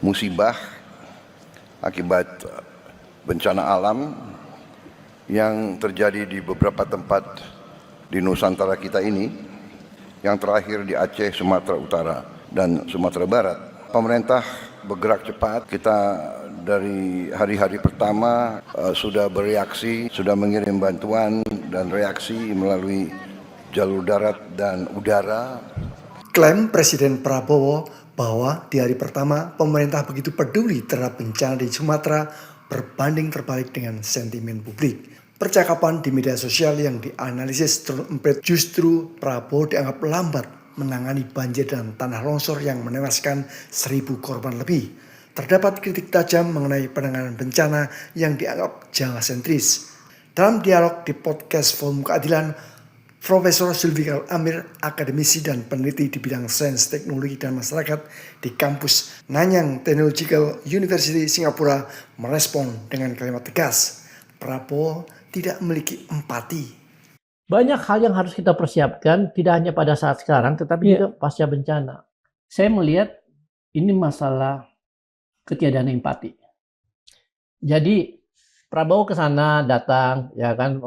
musibah akibat bencana alam yang terjadi di beberapa tempat di Nusantara kita ini, yang terakhir di Aceh, Sumatera Utara, dan Sumatera Barat. Pemerintah bergerak cepat. Kita dari hari-hari pertama sudah bereaksi, sudah mengirim bantuan dan reaksi melalui jalur darat dan udara. Klaim Presiden Prabowo bahwa di hari pertama pemerintah begitu peduli terhadap bencana di Sumatera berbanding terbalik dengan sentimen publik. Percakapan di media sosial yang dianalisis terus justru Prabowo dianggap lambat menangani banjir dan tanah longsor yang menewaskan 1.000 korban lebih. Terdapat kritik tajam mengenai penanganan bencana yang dianggap Jawa sentris. Dalam dialog di podcast Forum Keadilan, Profesor Zulfikar Amir, akademisi dan peneliti di bidang sains, teknologi, dan masyarakat di kampus Nanyang Technological University Singapura merespon dengan kalimat tegas, Prabowo tidak memiliki empati. Banyak hal yang harus kita persiapkan, tidak hanya pada saat sekarang, tetapi juga pasca bencana. Saya melihat ini masalah ketiadaan empati. Jadi Prabowo ke sana datang, ya kan,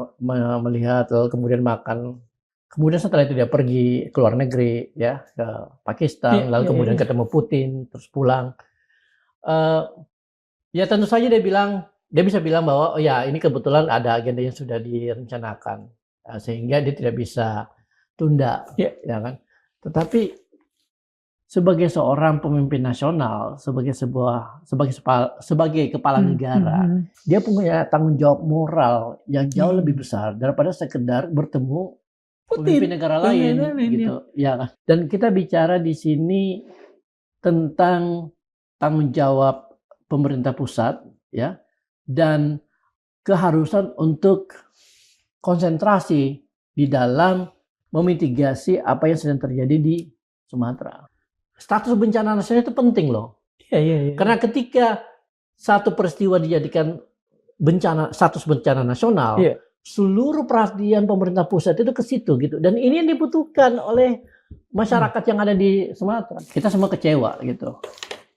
melihat, kemudian makan. Kemudian setelah itu dia pergi ke luar negeri, ya, ke Pakistan, lalu kemudian ketemu Putin, terus pulang. Ya tentu saja dia bisa bilang bahwa oh ya ini kebetulan ada agenda yang sudah direncanakan, sehingga dia tidak bisa tunda, ya kan. Tetapi sebagai seorang pemimpin nasional, sebagai kepala negara, dia punya tanggung jawab moral yang jauh lebih besar daripada sekedar bertemu pemimpin negara lain, gitu, ya kan. Dan kita bicara di sini tentang tanggung jawab pemerintah pusat, ya, dan keharusan untuk konsentrasi di dalam memitigasi apa yang sedang terjadi di Sumatera. Status bencana nasional itu penting loh. Karena ketika satu peristiwa dijadikan status bencana nasional, seluruh perhatian pemerintah pusat itu ke situ gitu. Dan ini yang dibutuhkan oleh masyarakat yang ada di Sumatera. Kita semua kecewa gitu.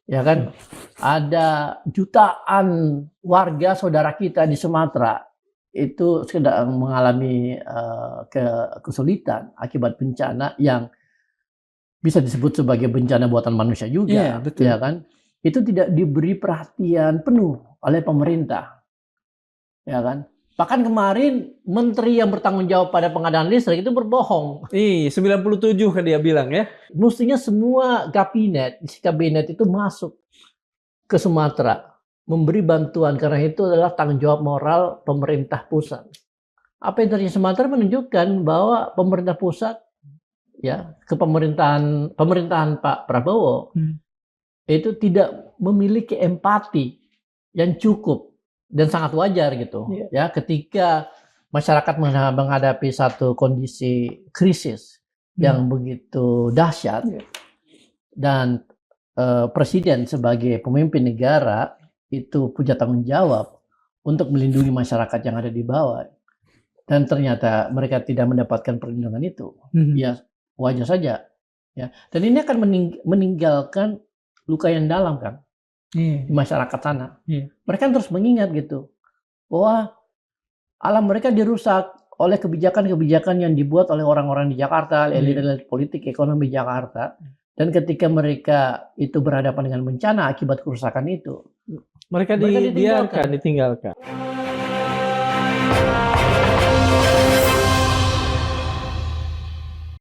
Ya kan? Ada jutaan warga saudara kita di Sumatera itu sedang mengalami kesulitan akibat bencana yang bisa disebut sebagai bencana buatan manusia juga, betul. Ya kan? Itu tidak diberi perhatian penuh oleh pemerintah, ya kan? Bahkan kemarin menteri yang bertanggung jawab pada pengadaan listrik itu berbohong. 97 kan dia bilang ya. Mestinya semua isi kabinet itu masuk ke Sumatera, memberi bantuan karena itu adalah tanggung jawab moral pemerintah pusat. Apa yang terjadi di Sumatera menunjukkan bahwa pemerintah pusat, ya, pemerintahan Pak Prabowo itu tidak memiliki empati yang cukup dan sangat wajar gitu, ya, ketika masyarakat menghadapi satu kondisi krisis yang begitu dahsyat dan presiden sebagai pemimpin negara itu punya tanggung jawab untuk melindungi masyarakat yang ada di bawah, dan ternyata mereka tidak mendapatkan perlindungan itu, ya wajar saja, ya. Dan ini akan meninggalkan luka yang dalam kan di masyarakat sana. Mereka terus mengingat gitu bahwa alam mereka dirusak oleh kebijakan-kebijakan yang dibuat oleh orang-orang di Jakarta, elit-elit politik ekonomi Jakarta. Dan ketika mereka itu berhadapan dengan bencana akibat kerusakan itu, mereka ditinggalkan.